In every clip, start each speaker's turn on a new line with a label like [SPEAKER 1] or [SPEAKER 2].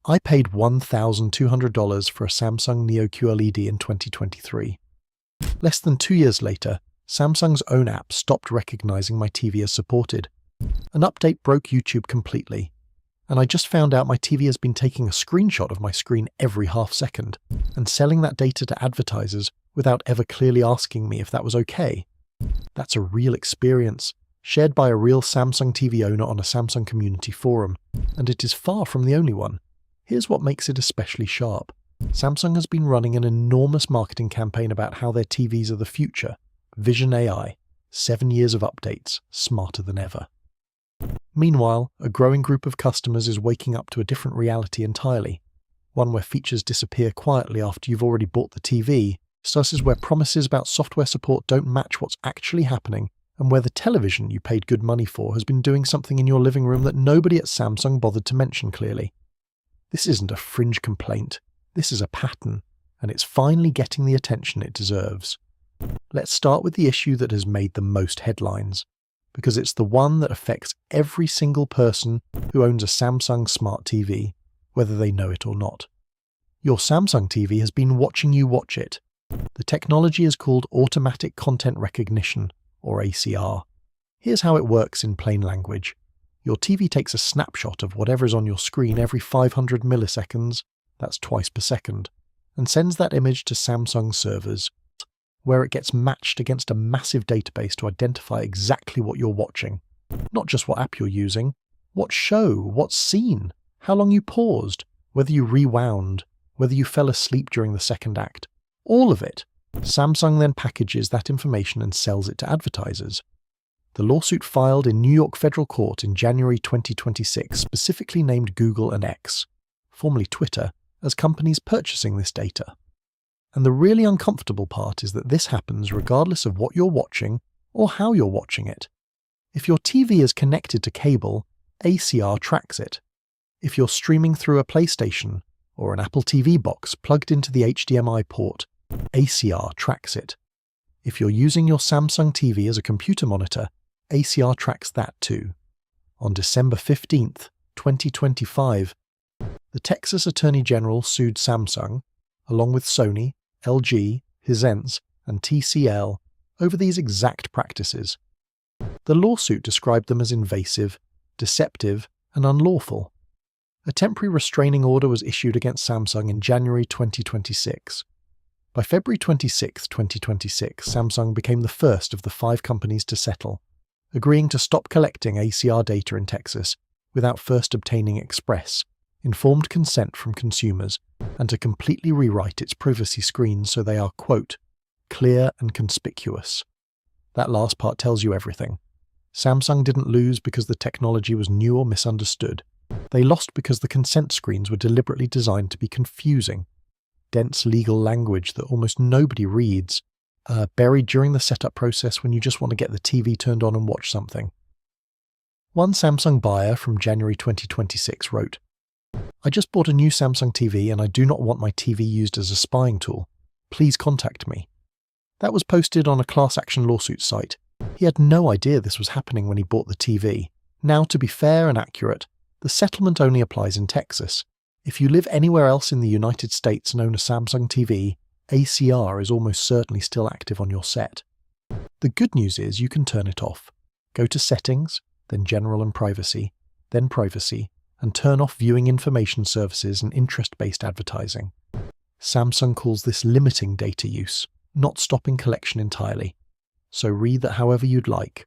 [SPEAKER 1] I paid $1,200 for a Samsung Neo QLED in 2023. Less than 2 years later, Samsung's own app stopped recognizing my TV as supported. An update broke YouTube completely, and I just found out my TV has been taking a screenshot of my screen every half second and selling that data to advertisers without ever clearly asking me if that was okay. That's a real experience, shared by a real Samsung TV owner on a Samsung community forum, and it is far from the only one. Here's what makes it especially sharp. Samsung has been running an enormous marketing campaign about how their TVs are the future. Vision AI, 7 years of updates, smarter than ever. Meanwhile, a growing group of customers is waking up to a different reality entirely. One where features disappear quietly after you've already bought the TV, versus where promises about software support don't match what's actually happening, and where the television you paid good money for has been doing something in your living room that nobody at Samsung bothered to mention clearly. This isn't a fringe complaint. This is a pattern, and it's finally getting the attention it deserves. Let's start with the issue that has made the most headlines, because it's the one that affects every single person who owns a Samsung Smart TV, whether they know it or not. Your Samsung TV has been watching you watch it. The technology is called Automatic Content Recognition, or ACR. Here's how it works in plain language. Your TV takes a snapshot of whatever is on your screen every 500 milliseconds, that's twice per second, and sends that image to Samsung servers, where it gets matched against a massive database to identify exactly what you're watching. Not just what app you're using, what show, what scene, how long you paused, whether you rewound, whether you fell asleep during the second act. All of it. Samsung then packages that information and sells it to advertisers. The lawsuit filed in New York federal court in January 2026 specifically named Google and X, formerly Twitter, as companies purchasing this data. And the really uncomfortable part is that this happens regardless of what you're watching or how you're watching it. If your TV is connected to cable, ACR tracks it. If you're streaming through a PlayStation or an Apple TV box plugged into the HDMI port, ACR tracks it. If you're using your Samsung TV as a computer monitor, ACR tracks that too. On December 15th, 2025, the Texas Attorney General sued Samsung, along with Sony, LG, Hisense, and TCL, over these exact practices. The lawsuit described them as invasive, deceptive, and unlawful. A temporary restraining order was issued against Samsung in January 2026. By February 26, 2026, Samsung became the first of the 5 companies to settle, agreeing to stop collecting ACR data in Texas without first obtaining express, informed consent from consumers, and to completely rewrite its privacy screens so they are, quote, clear and conspicuous. That last part tells you everything. Samsung didn't lose because the technology was new or misunderstood. They lost because the consent screens were deliberately designed to be confusing. Dense legal language that almost nobody reads, buried during the setup process when you just want to get the TV turned on and watch something. One Samsung buyer from January 2026 wrote, "I just bought a new Samsung TV and I do not want my TV used as a spying tool. Please contact me." That was posted on a class action lawsuit site. He had no idea this was happening when he bought the TV. Now, to be fair and accurate, the settlement only applies in Texas. If you live anywhere else in the United States and own a Samsung TV, ACR is almost certainly still active on your set. The good news is you can turn it off. Go to Settings, then General and Privacy, then Privacy, and turn off viewing information services and interest-based advertising. Samsung calls this limiting data use, not stopping collection entirely. So read that however you'd like.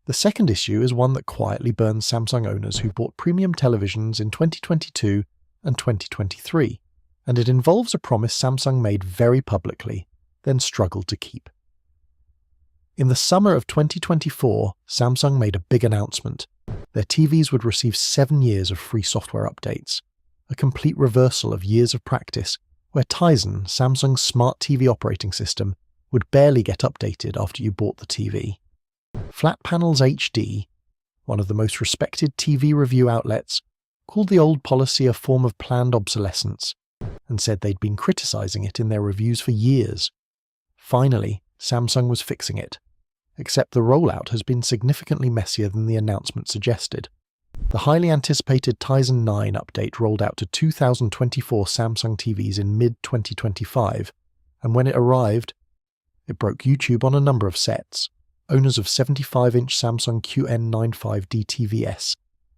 [SPEAKER 1] The second issue is one that quietly burns Samsung owners who bought premium televisions in 2022 and 2023, and it involves a promise Samsung made very publicly, then struggled to keep. In the summer of 2024, Samsung made a big announcement. Their TVs would receive 7 years of free software updates, a complete reversal of years of practice where Tizen, Samsung's smart TV operating system, would barely get updated after you bought the TV. Flat Panels HD, one of the most respected TV review outlets, called the old policy a form of planned obsolescence, and said they'd been criticizing it in their reviews for years. Finally, Samsung was fixing it, except the rollout has been significantly messier than the announcement suggested. The highly anticipated Tizen 9 update rolled out to 2024 Samsung TVs in mid-2025, and when it arrived, it broke YouTube on a number of sets. Owners of 75-inch Samsung QN95D TVs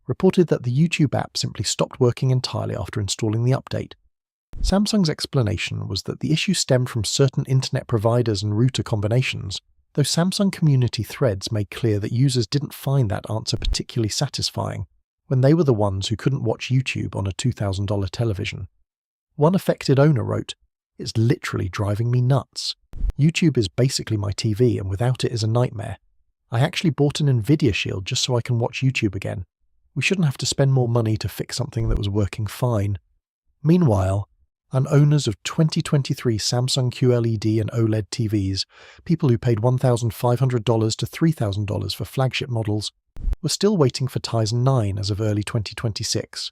[SPEAKER 1] reported that the YouTube app simply stopped working entirely after installing the update. Samsung's explanation was that the issue stemmed from certain internet providers and router combinations, though Samsung community threads made clear that users didn't find that answer particularly satisfying when they were the ones who couldn't watch YouTube on a $2,000 television. One affected owner wrote, "It's literally driving me nuts. YouTube is basically my TV, and without it is a nightmare. I actually bought an Nvidia Shield just so I can watch YouTube again. We shouldn't have to spend more money to fix something that was working fine." Meanwhile, owners of 2023 Samsung QLED and OLED TVs, people who paid $1,500 to $3,000 for flagship models, were still waiting for Tizen 9 as of early 2026.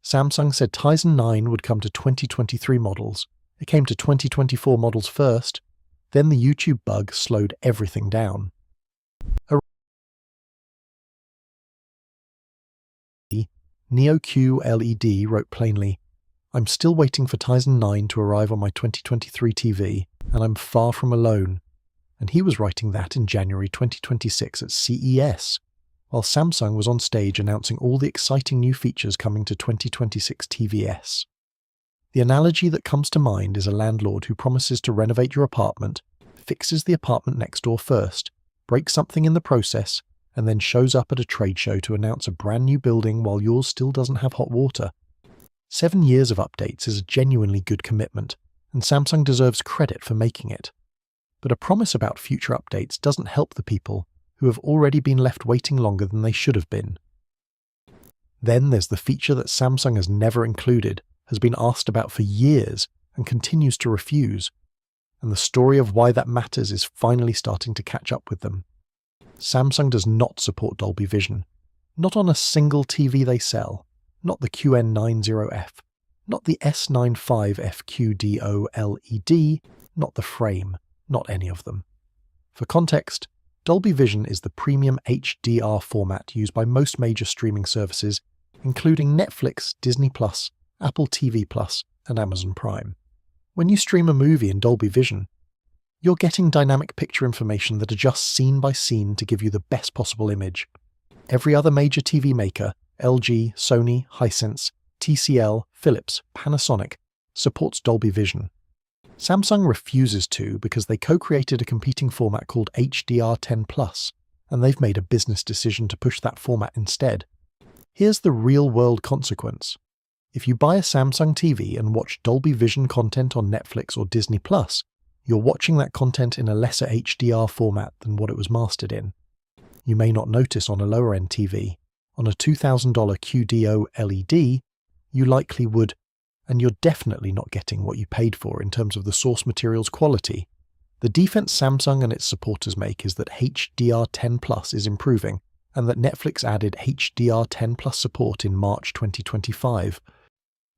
[SPEAKER 1] Samsung said Tizen 9 would come to 2023 models. It came to 2024 models first, then the YouTube bug slowed everything down. Neo QLED wrote plainly, "I'm still waiting for Tizen 9 to arrive on my 2023 TV, and I'm far from alone." And he was writing that in January 2026 at CES, while Samsung was on stage announcing all the exciting new features coming to 2026 TVs. The analogy that comes to mind is a landlord who promises to renovate your apartment, fixes the apartment next door first, breaks something in the process, and then shows up at a trade show to announce a brand new building while yours still doesn't have hot water. 7 years of updates is a genuinely good commitment, and Samsung deserves credit for making it. But a promise about future updates doesn't help the people who have already been left waiting longer than they should have been. Then there's the feature that Samsung has never included, has been asked about for years, and continues to refuse. And the story of why that matters is finally starting to catch up with them. Samsung does not support Dolby Vision. Not on a single TV they sell. Not the QN90F. Not the S95FQDO LED. Not the Frame. Not any of them. For context, Dolby Vision is the premium HDR format used by most major streaming services, including Netflix, Disney+, Apple TV+, and Amazon Prime. When you stream a movie in Dolby Vision, you're getting dynamic picture information that adjusts scene by scene to give you the best possible image. Every other major TV maker, LG, Sony, Hisense, TCL, Philips, Panasonic, supports Dolby Vision. Samsung refuses to because they co-created a competing format called HDR10+, and they've made a business decision to push that format instead. Here's the real-world consequence. If you buy a Samsung TV and watch Dolby Vision content on Netflix or Disney+, you're watching that content in a lesser HDR format than what it was mastered in. You may not notice on a lower-end TV. On a $2,000 QDO LED, you likely would, and you're definitely not getting what you paid for in terms of the source material's quality. The defense Samsung and its supporters make is that HDR10+ is improving, and that Netflix added HDR10+ support in March 2025,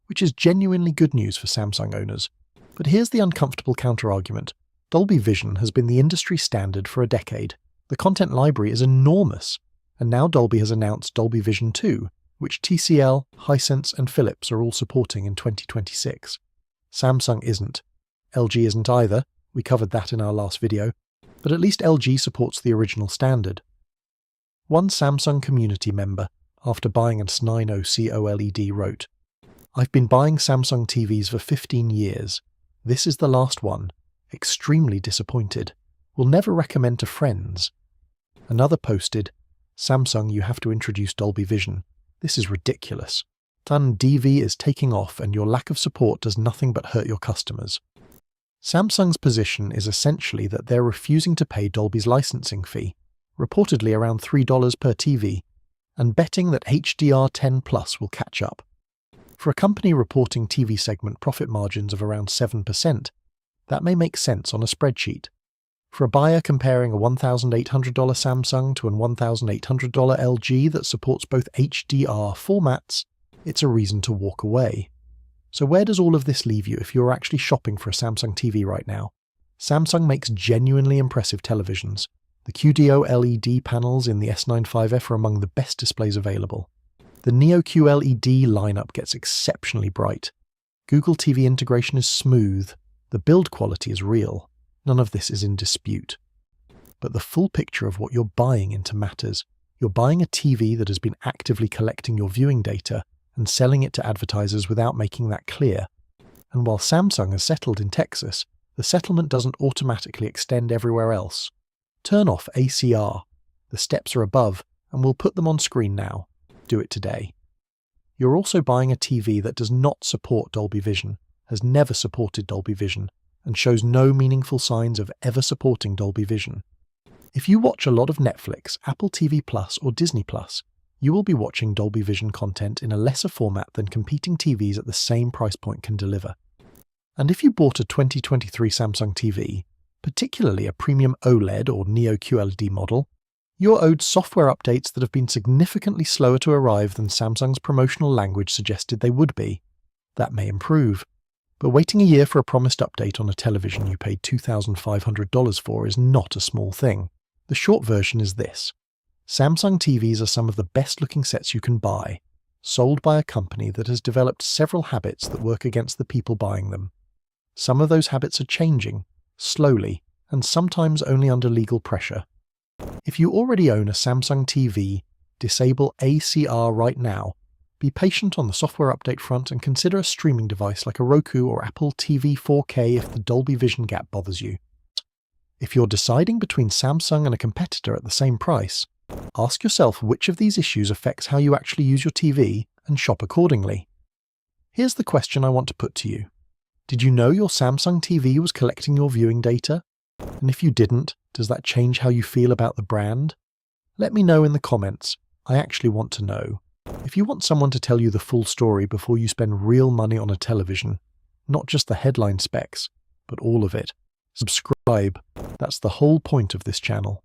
[SPEAKER 1] which is genuinely good news for Samsung owners. But here's the uncomfortable counter-argument. Dolby Vision has been the industry standard for a decade. The content library is enormous, and now Dolby has announced Dolby Vision 2, which TCL, Hisense, and Philips are all supporting in 2026. Samsung isn't. LG isn't either, we covered that in our last video, but at least LG supports the original standard. One Samsung community member, after buying a S90 COLED, wrote, "I've been buying Samsung TVs for 15 years. This is the last one. Extremely disappointed. Will never recommend to friends." Another posted, "Samsung, you have to introduce Dolby Vision. This is ridiculous. DV is taking off and your lack of support does nothing but hurt your customers." Samsung's position is essentially that they're refusing to pay Dolby's licensing fee, reportedly around $3 per TV, and betting that HDR10+ will catch up. For a company reporting TV segment profit margins of around 7%, that may make sense on a spreadsheet. For a buyer comparing a $1,800 Samsung to a $1,800 LG that supports both HDR formats, it's a reason to walk away. So where does all of this leave you if you're actually shopping for a Samsung TV right now? Samsung makes genuinely impressive televisions. The QDO LED panels in the S95F are among the best displays available. The Neo QLED lineup gets exceptionally bright. Google TV integration is smooth. The build quality is real. None of this is in dispute. But the full picture of what you're buying into matters. You're buying a TV that has been actively collecting your viewing data and selling it to advertisers without making that clear. And while Samsung has settled in Texas, the settlement doesn't automatically extend everywhere else. Turn off ACR. The steps are above, and we'll put them on screen now. Do it today. You're also buying a TV that does not support Dolby Vision, has never supported Dolby Vision, and shows no meaningful signs of ever supporting Dolby Vision. If you watch a lot of Netflix, Apple TV Plus, or Disney Plus, you will be watching Dolby Vision content in a lesser format than competing TVs at the same price point can deliver. And if you bought a 2023 Samsung TV, particularly a premium OLED or Neo QLED model, you're owed software updates that have been significantly slower to arrive than Samsung's promotional language suggested they would be. That may improve, but waiting a year for a promised update on a television you paid $2,500 for is not a small thing. The short version is this. Samsung TVs are some of the best-looking sets you can buy, sold by a company that has developed several habits that work against the people buying them. Some of those habits are changing, slowly, and sometimes only under legal pressure. If you already own a Samsung TV, disable ACR right now. Be patient on the software update front and consider a streaming device like a Roku or Apple TV 4K if the Dolby Vision gap bothers you. If you're deciding between Samsung and a competitor at the same price, ask yourself which of these issues affects how you actually use your TV and shop accordingly. Here's the question I want to put to you. Did you know your Samsung TV was collecting your viewing data? And if you didn't, does that change how you feel about the brand? Let me know in the comments. I actually want to know. If you want someone to tell you the full story before you spend real money on a television, not just the headline specs, but all of it, subscribe. That's the whole point of this channel.